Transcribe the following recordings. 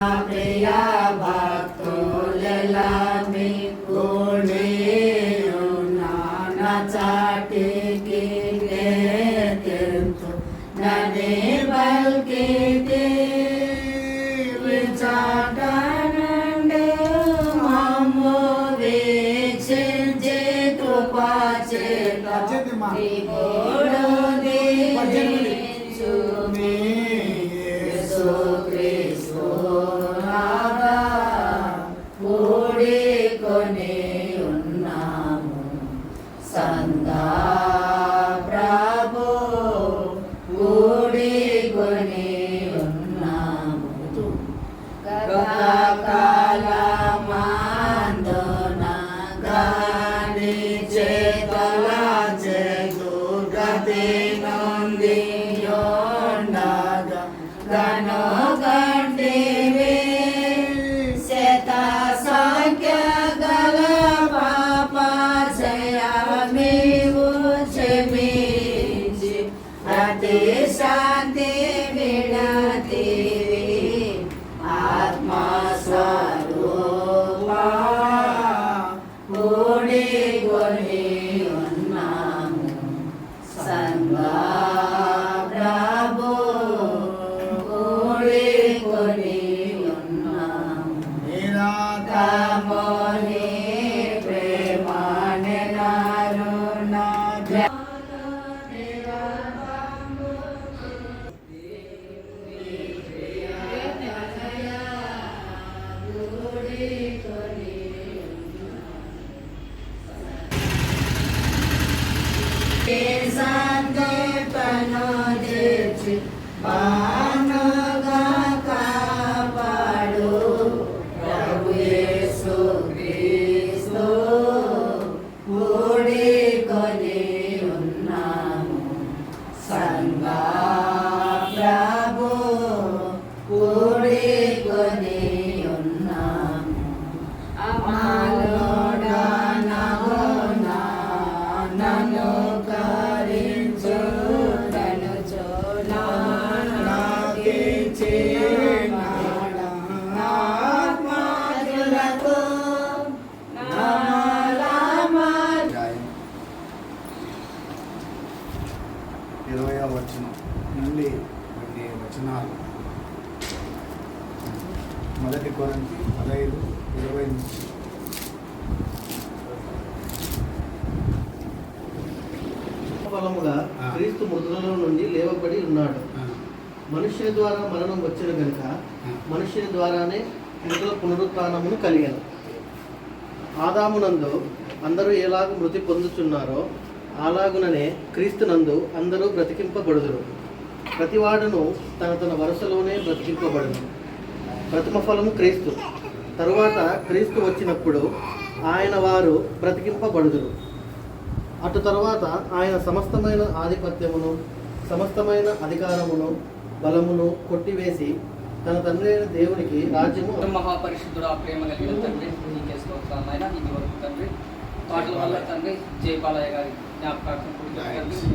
ప్రియా భక్తులెలా మీకునే చాటికి తెలుసు నది బల్కి విచాటనండు మమ్ము వీక్షించి కృపాచేత కూడికొని ఉన్నాము సందా ప్రభు కూడికొని ఉన్నాము కాలమాందోన గాని చేతల దుర్గతి నుండి యోండగా గను గంటివి శత సంఖ్య గల పాప జయమీవు క్షమించి అతి శాంతి విడతి ఆత్మస్వరూపా కూడికొని ఉన్నాము సంగా ప్రభు కూడికొని ఉన్నాము నిరాకమోని ప్రేమాని నారుణ సందేపను చేసి బానుగా కాపాడు ప్రభు యేసు క్రీస్తు కూడికొని ఉన్నాము సంగా ప్రభు కూడికొని ఉన్నాము అమలోడా నన్ను కరించు తను చోలాకి ఆత్మజులకు ఇరవై వచనం నుండి కొన్ని వచనాలు. మొదటి కొరింథీ 15:20 నుంచి. ఫలముగా క్రీస్తు మృతులలో నుండి లేవబడి ఉన్నాడు. మనుష్యుని ద్వారా మరణం వచ్చిన కనుక మనుష్యుని ద్వారానే మృతుల పునరుత్థానమును కలిగాను. ఆదామునందు అందరూ ఎలాగ మృతి పొందుచున్నారో అలాగుననే క్రీస్తునందు అందరూ బ్రతికింపబడుదురు. ప్రతివాడును తన వరుసలోనే బ్రతికింపబడును. ప్రథమ ఫలము క్రీస్తు. తరువాత క్రీస్తు వచ్చినప్పుడు ఆయన వారు బ్రతికింపబడుదురు. అటు తరువాత ఆయన సమస్తమైన ఆధిపత్యమును సమస్తమైన అధికారమును బలమును కొట్టివేసి తన తండ్రి అయిన దేవునికి రాజ్యము. మహాపరిశుద్ధుడు ఆ ప్రేమ కలిగిన తండ్రి నీకే స్తోత్రాలైనా ఇది వరకు తండ్రి పాటల వల్ల తండ్రి జయపాలయ్య గారి జ్ఞాపకార్థం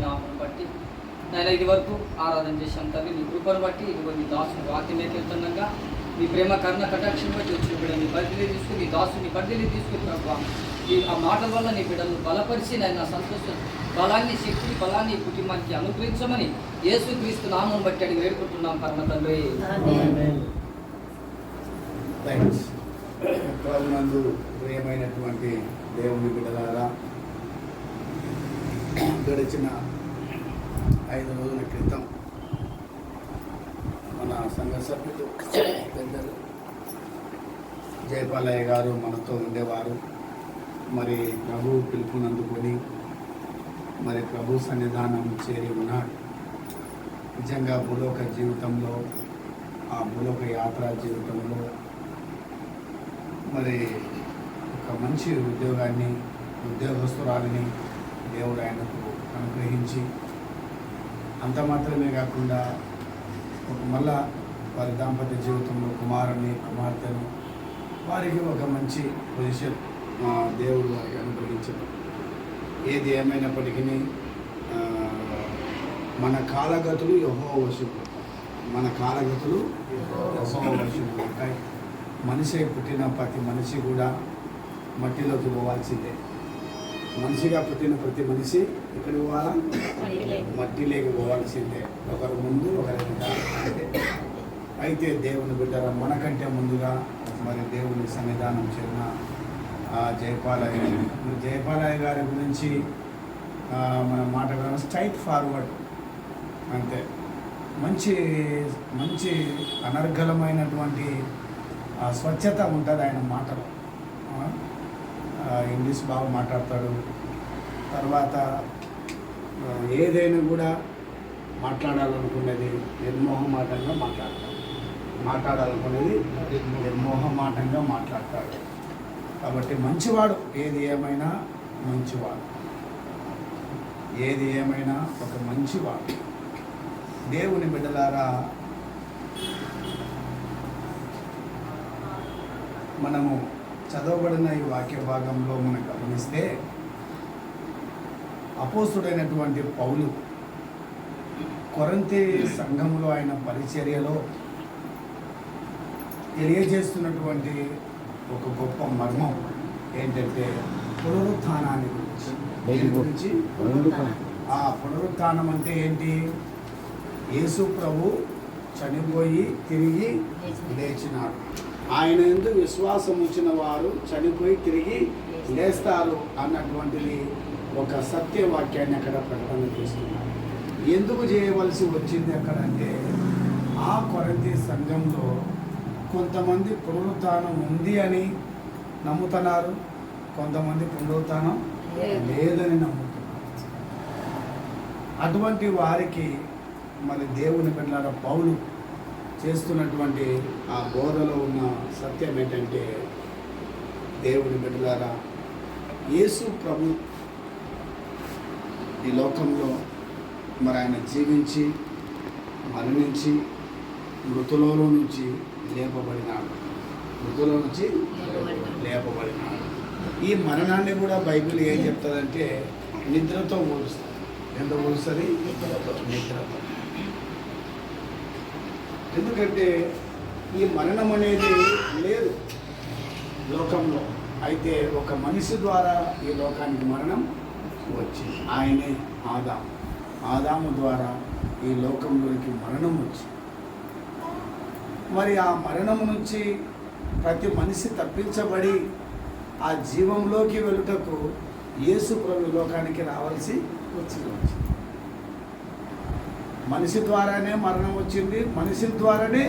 జ్ఞాపకం బట్టి నేను ఇది వరకు ఆరాధన చేశాం తండ్రి నీ కృపను బట్టి ఇదిగో నీ దాసుని వాక్యమే కీర్తనంగా నీ ప్రేమ కరుణ కటాక్షం బట్టి వచ్చిన బిడ్డ నీ బదిలీ తీసుకుని నీ దాసుని బదిలీ తీసుకుని ప్రభావ ఆ మాటల వల్ల నీ బిడ్డను బలపరిచి నేను నా సంతోష బలాన్ని శక్తిని బలాన్ని కుటుంబానికి అనుగ్రహించమని యేసుక్రీస్తు నామం బట్టి అడిగి వేడుకుంటున్నాం పరమ తండ్రి. నందు ప్రియమైనటువంటి దేవుని బిడ్డలారా, గడిచిన 5 రోజుల క్రితం మన సంఘ సభ్యులు పెద్దలు జయపాలయ్య గారు మనతో ఉండేవారు. మరి ప్రభు పిలుపునందుకొని మరి ప్రభు సన్నిధానం చేరి ఉన్నాడు. నిజంగా భూలోక జీవితంలో, ఆ భూలోక యాత్రా జీవితంలో మరి ఒక మంచి ఉద్యోగస్తురాలిని దేవుడు ఆయనకు అనుగ్రహించి, అంత మాత్రమే కాకుండా మళ్ళా వారి దాంపత్య జీవితంలో కుమార్తెను వారికి ఒక మంచి పొజిషన్ దేవుడు వారికి అనుగ్రహించారు. ఏది ఏమైనప్పటికీ మన కాలగతులు యెహోవా వశం. మన కాలగతులు యెహోవా వశంలో ఉంటాయి. మనిషి పుట్టిన ప్రతి మనిషి కూడా మట్టిలోకి పోవాల్సిందే. మనిషిగా పుట్టిన ప్రతి మనిషి ఇక్కడ పోవాలా, మట్టిలోకి పోవాల్సిందే. ఒకరు ముందు ఒకరి వెనక. అయితే దేవుని బిడ్డల మనకంటే ముందుగా మరి దేవుని సన్నిధానం చేరిన జయపాలయ్య మరి జయపాలయ్య గారి గురించి మనం మాట్లాడడం స్ట్రైట్ ఫార్వర్డ్ అంతే. మంచి మంచి అనర్గళమైనటువంటి స్వచ్ఛత ఉంటుంది ఆయన మాటలో. ఇంగ్లీష్ బాగా మాట్లాడతాడు. తర్వాత ఏదైనా కూడా మాట్లాడాలనుకునేది నిర్మోహమాటంగా మాట్లాడాలనుకునేది నిర్మోహమాటంగా మాట్లాడతాడు. కాబట్టి మంచివాడు, ఏది ఏమైనా మంచివాడు, ఏది ఏమైనా ఒక మంచివాడు. దేవుని బిడ్డలారా, మనము చదవబడిన ఈ వాక్య భాగంలో మనం గమనిస్తే అపోస్తుడైనటువంటి పౌలు కొరింథీ సంఘంలో ఆయన పరిచర్యలో తెలియజేస్తున్నటువంటి ఒక గొప్ప మర్మం ఏంటంటే పునరుత్థానాన్ని గురించి. ఆ పునరుత్థానం అంటే ఏంటి? యేసు ప్రభు చనిపోయి తిరిగి లేచినాడు. ఆయన యందు విశ్వాసం ఉంచిన వారు చనిపోయి తిరిగి లేస్తారు అన్నటువంటిది ఒక సత్యవాక్యాన్ని అక్కడ ప్రకటన చేస్తున్నారు. ఎందుకు చేయవలసి వచ్చింది అక్కడ అంటే, ఆ కొరింథీ సంఘంలో కొంతమంది పునరుత్థానం ఉంది అని నమ్ముతున్నారు, కొంతమంది పునరుత్థానం లేదని నమ్ముతున్నారు. అటువంటి వారికి మరి దేవుని బిడ్డలారా పౌలు చేస్తున్నటువంటి ఆ బోధలో ఉన్న సత్యం ఏంటంటే, దేవుని బిడ్డలారా, యేసు ప్రభు ఈ లోకంలో మరి ఆయన జీవించి మరణించి మృతులలో నుంచి లేపబడినాడు. ఈ మరణాన్ని కూడా బైబిల్ ఏం చెప్తుందంటే నిద్రతో పోలుస్తుంది. ఎంత పోలుస్తుంది? నిద్రతో. ఎందుకంటే ఈ మరణం అనేది లేదు లోకంలో. అయితే ఒక మనిషి ద్వారా ఈ లోకానికి మరణం వచ్చింది. ఆయనే ఆదాము ద్వారా ఈ లోకంలోకి మరణం వచ్చింది. మరి ఆ మరణం నుంచి ప్రతి మనిషి తప్పించబడి ఆ జీవంలోకి వెళ్ళుటకు యేసు ప్రభు లోకానికి రావాల్సి వచ్చింది. మనిషి ద్వారానే మరణం వచ్చింది, మనిషి ద్వారానే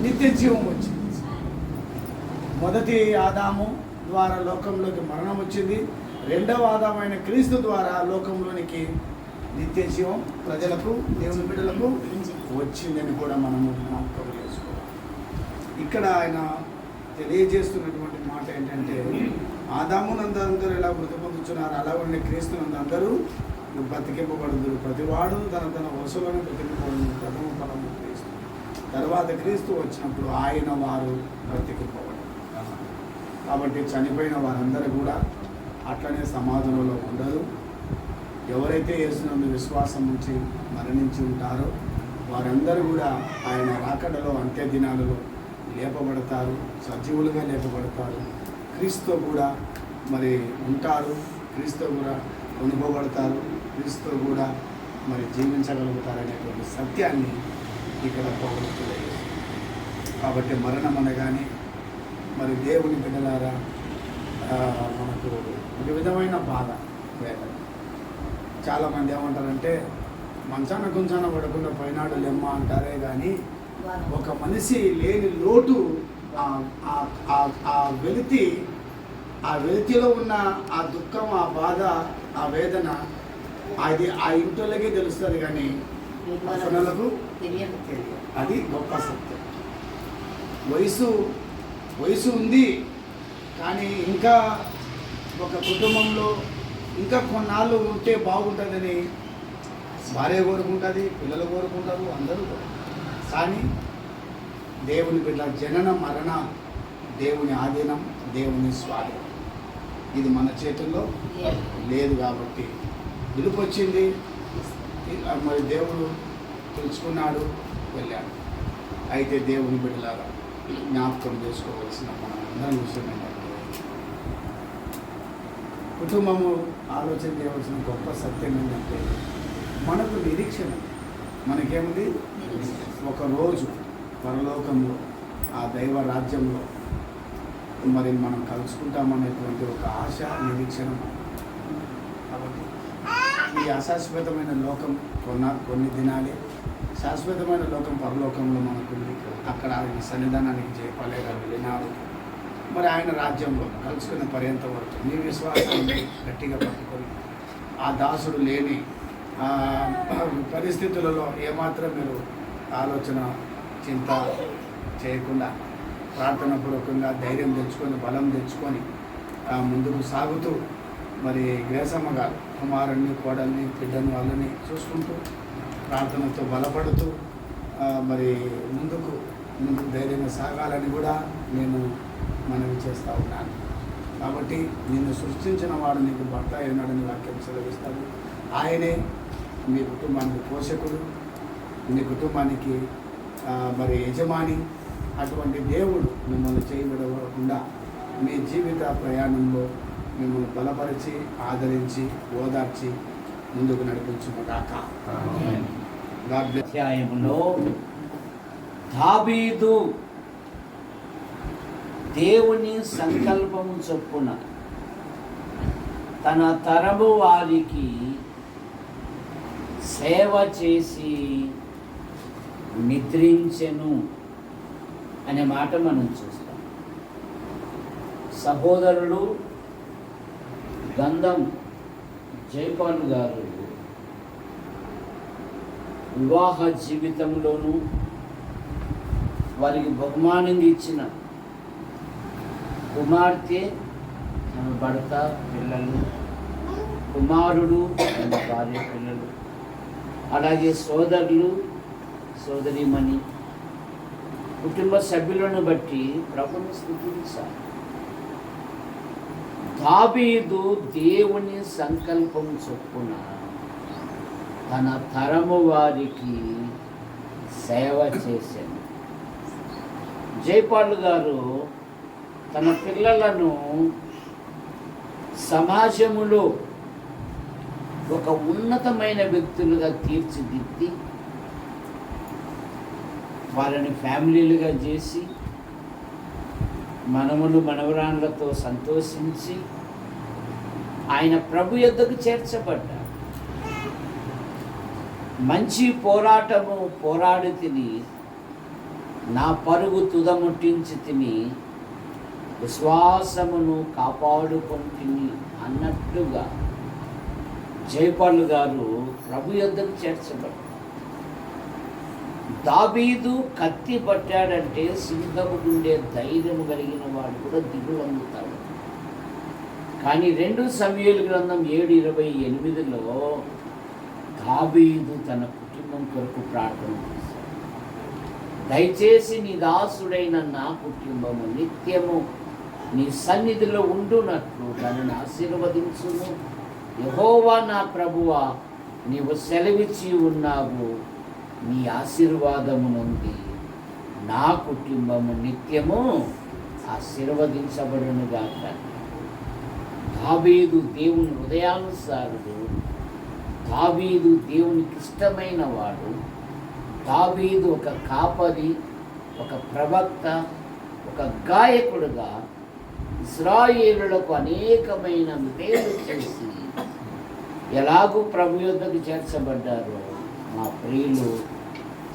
నిత్య జీవం వచ్చింది. మొదటి ఆదాము ద్వారా లోకంలోకి మరణం వచ్చింది, రెండవ ఆదామైన క్రీస్తు ద్వారా లోకంలోనికి నిత్య జీవం ప్రజలకు, దేవుని బిడ్డలకు వచ్చిందని కూడా మనము జ్ఞాపకం చేసుకోవాలి. ఇక్కడ ఆయన తెలియజేస్తున్నటువంటి మాట ఏంటంటే, ఆదామునందు అందరూ ఎలా మృతి పొందుతున్నారు, అలా ఉండే క్రీస్తునందు అందరూ బ్రతికింపబడుదురు. ప్రతివాడు తన వరుసలోనే బ్రతికింపబడును. ప్రథమ ఫలము క్రీస్తు. తర్వాత క్రీస్తు వచ్చినప్పుడు ఆయన వారు బ్రతికింపబడు. కాబట్టి చనిపోయిన వారందరూ కూడా అట్లనే సమాధులలో ఉండరు. ఎవరైతే యేసునందు విశ్వాసం ఉంచి మరణించి ఉంటారో వారందరూ కూడా ఆయన రాకడలో అంత్య దినాలలో లేపబడతారు, సజీవులుగా లేపబడతారు. క్రీస్తు కూడా మరి ఉంటారు, క్రీస్తు కూడా కొనుకోబడతారు, క్రీస్తు కూడా మరి జీవించగలుగుతారనేటువంటి సత్యాన్ని ఇక్కడ పౌలు తెలియజేస్తారు. కాబట్టి మరణం అనగానే మరి దేవుని బిడ్డలారా మనకు ఒక విధమైన బాధ, వేదన. చాలామంది ఏమంటారంటే, మంచాన గుంచాన పడకుండా పైనాడు లెమ్మ అంటారే కానీ ఒక మనిషి లేని లోటు, ఆ వెలితిలో ఉన్న ఆ దుఃఖం, ఆ బాధ, ఆ వేదన అది ఆ ఇంట్లోకే తెలుస్తుంది కానీ పనులకు తెలియదు. అది గొప్ప సత్యం. వయసు ఉంది కానీ ఇంకా ఒక కుటుంబంలో ఇంకా కొన్నాళ్ళు ఉంటే బాగుంటుందని భార్య కోరుకుంటుంది, పిల్లలు కోరుకుంటారు, అందరూ కానీ దేవుని బిడ్డ జనన మరణ దేవుని ఆధీనం, దేవుని స్వాధీనం. ఇది మన చేతుల్లో లేదు. కాబట్టి పిలుపు వచ్చింది, మరి దేవుడు తెలుసుకున్నాడు, వెళ్ళాడు. అయితే దేవుని బిడ్డలారా జ్ఞాపకం చేసుకోవాల్సిన మన అందరి విషయం ఏంటంటే కుటుంబము ఆలోచన చేయవలసిన గొప్ప సత్యం ఏంటంటే మనకు నిరీక్షణ మనకేమిటి ఒకరోజు పరలోకంలో ఆ దైవ రాజ్యంలో మరి మనం కలుసుకుంటామనేటువంటి ఒక ఆశ నిరీక్షణ. కాబట్టి ఈ అశాశ్వతమైన లోకం కొన్ని దినాలే, శాశ్వతమైన లోకం పరలోకంలో మనకుంది. అక్కడ ఆయన సన్నిధానానికి జయపాలే గారు వెళ్ళినారు. మరి ఆయన రాజ్యంలో కలుసుకున్న పర్యంత వరకు మీ విశ్వాసాన్ని గట్టిగా పట్టుకొని ఆ దాసుడు లేని పరిస్థితులలో ఏమాత్రం మీరు ఆలోచన చింత చేయకుండా ప్రార్థనాపూర్వకంగా ధైర్యం తెచ్చుకొని బలం తెచ్చుకొని ముందుకు సాగుతూ మరి గ్రేసమ్మ గారు కుమారుణ్ణి కోడల్ని బిడ్డని వాళ్ళని చూసుకుంటూ ప్రార్థనతో బలపడుతూ మరి ముందుకు ధైర్యంగా సాగాలని కూడా నేను మనవి చేస్తూ ఉన్నాను. కాబట్టి నిన్ను సృష్టించిన వాడు నీకు భర్త అయినాడని వాక్యం సెలవిస్తాడు. ఆయనే మీ కుటుంబానికి పోషకుడు, మీ కుటుంబానికి మరి యజమాని. అటువంటి దేవుడు మిమ్మల్ని చేయబడకుండా మీ జీవిత ప్రయాణంలో మిమ్మల్ని బలపరిచి ఆదరించి ఓదార్చి ముందుకు నడిపించుగాక. అధ్యాయంలో దావీదు దేవుని సంకల్పం చొప్పున తన తరము వారికి సేవ చేసి నిద్రించెను అనే మాట మనం చూస్తాం. సహోదరులు గంధం జైపాల్ గారు వివాహ జీవితంలోనూ వారికి బహుమానంగా ఇచ్చిన కుమార్తె, తన భర్త, పిల్లలు, కుమారుడు, తన భార్య, పిల్లలు, అలాగే సోదరులు, సోదరీమణి, కుటుంబ సభ్యులను బట్టి ప్రభుని స్తుతించాలి. దావీదు దేవుని సంకల్పం చొప్పున తన తరము వారికి సేవ చేశాను. జైపాల్ గారు తన పిల్లలను సమాజములో ఒక ఉన్నతమైన వ్యక్తులుగా తీర్చిదిద్ది వాళ్ళని ఫ్యామిలీలుగా చేసి మనములు మనవరాళ్ళతో సంతోషించి ఆయన ప్రభు యొద్దకు చేర్చబడ్డారు. మంచి పోరాటము పోరాడి తిని నా పరుగు తుదముట్టించి తిని విశ్వాసమును కాపాడుకుంటుని అన్నట్టుగా జైపాల్ గారు ప్రభు యొద్దకు చేర్చబడ్డారు. దావీదు కత్తి పట్టాడంటే సింహము గుండె ధైర్యం కలిగిన వాడు కూడా దిగులందుతాడు. కానీ 2 సమూయేలు గ్రంథం 7:28లో దావీదు తన కుటుంబం కొరకు ప్రార్థన చేశాడు. దయచేసి నీ దాసుడైన నా కుటుంబము నిత్యము నీ సన్నిధిలో ఉండునట్లు దానిని ఆశీర్వదించును. యెహోవా నా ప్రభువా, నీవు సెలవిచ్చి ఉన్నావు, నీ ఆశీర్వాదము నుండి నా కుటుంబము నిత్యము ఆశీర్వదించబడునుగాక. దావీదు దేవుని హృదయానుసారుడు, దావీదు దేవునికి ఇష్టమైన వాడు, దావీదు ఒక కాపరి, ఒక ప్రవక్త, ఒక గాయకుడుగా ఇశ్రాయేలులకు అనేకమైన మేలు చేసి ఎలాగూ ప్రభు యొద్దకు చేర్చబడ్డారో మా ప్రియులు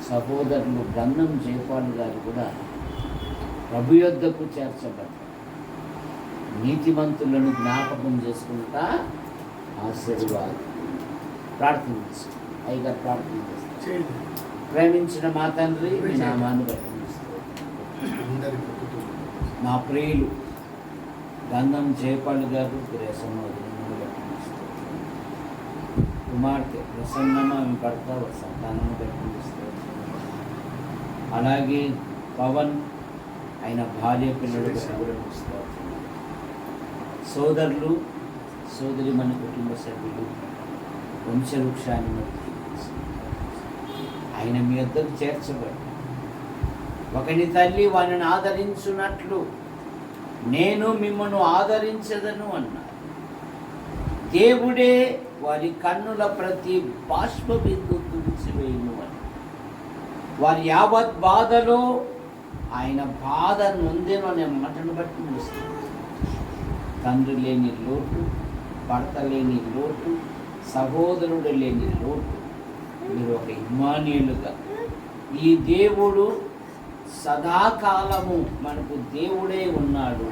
సహోదరులు గంధం జైపాల్ గారు కూడా ప్రభు యొద్దకు చేర్చబడ్డారు. నీతిమంతులను జ్ఞాపకం చేసుకుంటా ఆశీర్వాదం. ప్రార్థించు అయ్యగారు, ప్రార్థన చేస్తారు. ప్రేమించిన మా తండ్రి, మీ నామాన్ని బట్టి మా ప్రియులు గంధం జైపాల్ గారు గ్రేసమోదరిని బట్టి కుమార్తె ప్రసన్నమ ఆమె భర్త సంతానాన్ని బట్టి అలాగే పవన్ ఆయన భార్య పిల్లలు గౌరవిస్తారు. సోదరులు సోదరి మన కుటుంబ సభ్యులు వంశవృక్షాన్ని బట్టి ఆయన మీ వద్దకు చేర్చబడి ఒకని తల్లి వానిని ఆదరించున్నట్లు నేను మిమ్మల్ని ఆదరించదను అన్నారు. దేవుడే వారి కన్నుల ప్రతి బాష్ప బిందు తుడిచివేయును అని. వారి యావత్ బాధలో ఆయన బాధ నొందెను అనే మాటను బట్టి చూస్తుంది. తండ్రి లేని లోటు, భర్త లేని లోటు, సహోదరుడు లేని లోటు, మీరు ఒక ఇమ్మానుయేలుగా ఈ దేవుడు సదాకాలము మనకు దేవుడే ఉన్నాడు,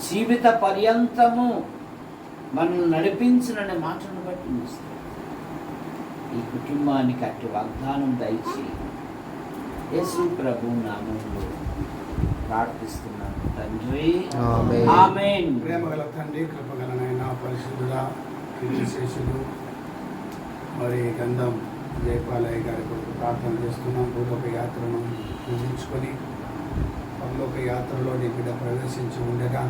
జీవిత పర్యంతము మనల్ని నడిపించుననే మాటను బట్టి చూస్తాం. ఈ కుటుంబానికి అట్టి వాగ్దానం దయచేయి. యేసు ప్రభు నామములో ప్రార్థిస్తున్నాను తండ్రి, ఆమేన్. ప్రేమగల తండ్రి, కృపగల నాయన, పరిశుద్ధుడా, కీర్తిశేషుడు మరి గంధం జయపాలయ్య గారి కొరకు ప్రార్థన చేస్తున్నాం. భూలోక యాత్రను ముగించుకొని పరలోక యాత్రలో నీ బిడ్డ ప్రవేశించి ఉండగా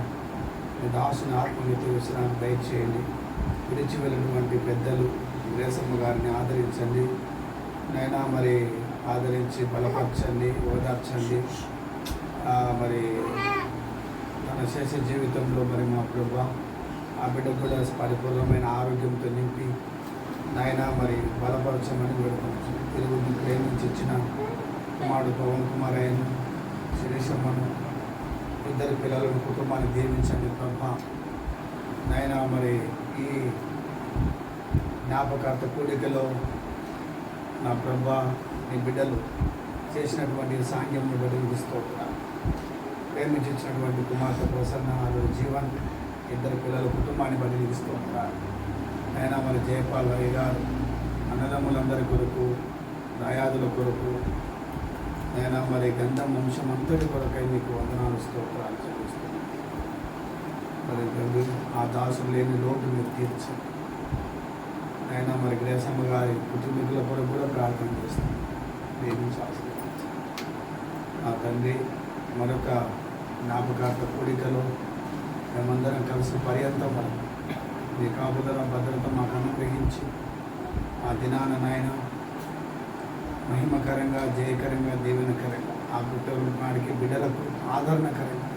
మీ దాసుని ఆత్మనిత్య విశ్రాంతి దయచేయండి. విడిచి వెళ్ళినటువంటి పెద్దలు గ్రేసమ్మ గారిని ఆదరించండి నైనా, మరి ఆదరించి బలపరచండి, ఓదార్చండి. మరి తన చేసే జీవితంలో మరి మా ప్రభా ఆ బిడ్డకు కూడా పరిపూర్ణమైన ఆరోగ్యంతో నింపి నాయన మరి బలపరచమని వేడుకొచ్చు. తెలుగుని ప్రేమించి ఇచ్చిన కుమారుడు పవన్ కుమార్ అయ్యను, శిరీషమ్మను, ఇద్దరు పిల్లలను, కుటుంబాన్ని దీవించండి ప్రభా. నాయన మరి ఈ జ్ఞాపకార్థ కూడికలో నా ప్రభా నీ బిడ్డలు చేసినటువంటి సాంగ్యంను బదిలిస్తూ ప్రేమించినటువంటి కుమార్తె ప్రసన్న, జీవన్, ఇద్దరు పిల్లల కుటుంబాన్ని బదిలిస్తూ ఉంటారు. అయినా మరి జయపాలయ్య గారు అన్నదమ్ములందరి కొరకు, దయాదుల కొరకు, అయినా మరి గంధం వంశం అంతటి కొరకై మీకు వందనాలు స్తోత్రాలు చెల్లిస్తున్నాను. మరి తండ్రి ఆ దాసులు లేని లోటు మీరు తీర్చండి. అయినా మరి గ్రేసమ్మ గారి కుటుంబీకుల కొరకు కూడా ప్రార్థన చేస్తాను. ప్రేమించి ఆశీర్వదించండి. ఆ తండ్రి మరొక జ్ఞాపకార్థ కూడికలో మేమందరం కలిసి పర్యంతం మీ కాపుదల భద్రత మాకు అనుగ్రహించి ఆ దినాన నాయన మహిమకరంగా, జయకరంగా, దీవెనకరంగా ఆ కుటుంబానికి బిడ్డలకు ఆదరణకరంగా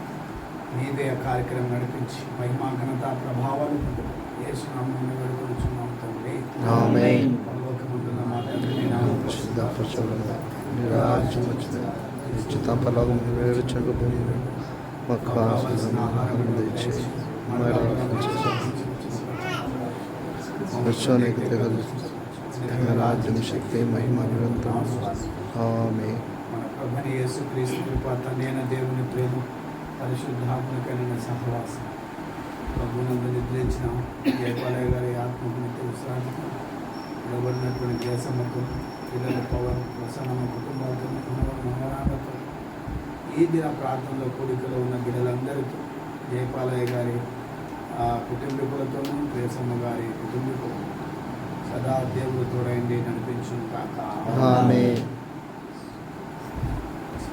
నీవే ఆ కార్యక్రమం నడిపించి మహిమా ఘనత ప్రభావాలు యేసు నామమున వేడుకొనుచున్నాం తండ్రి, ఆమేన్. పరలోకమందున్న మా తండ్రి, నీ నామము పరిశుద్ధపరచబడును. నీ రాజ్యం వచ్చును. నీ చిత్తం పరలోకం నెరవేర్చుటకు భూమిలో మాకు కావలసిన ఆహారం దయచేసి మా విశ్వానికి తెగదు రాజ్యం, శక్తి, మహిమ నిరంతరం. ఆమేన్. మన ప్రభుని యేసుక్రీస్తు కృప, తండ్రి అయిన దేవుని ప్రేమ, పరిశుద్ధాత్మ కలిగిన సహవాసం ప్రభునందు నిద్రించిన జయపాలయ్య గారి ఆత్మకు నిత్య విశ్రాంతి నిలబడినటువంటి దేశమ్మకు, పిల్లల పవన్, ప్రసన్నమ్మ కుటుంబాలతో, మహారాణతో, ఈ దిన ప్రార్థనలో కూడికలో ఉన్న బిడ్డలందరితో, జయపాలయ్య గారి కుటుంబీకులతోనూ, దేశమ్మ గారి కుటుంబీకులు సదా దేవుడు తోడైండి నడిపించును కాక. ఆమేన్.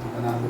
వందనాలు.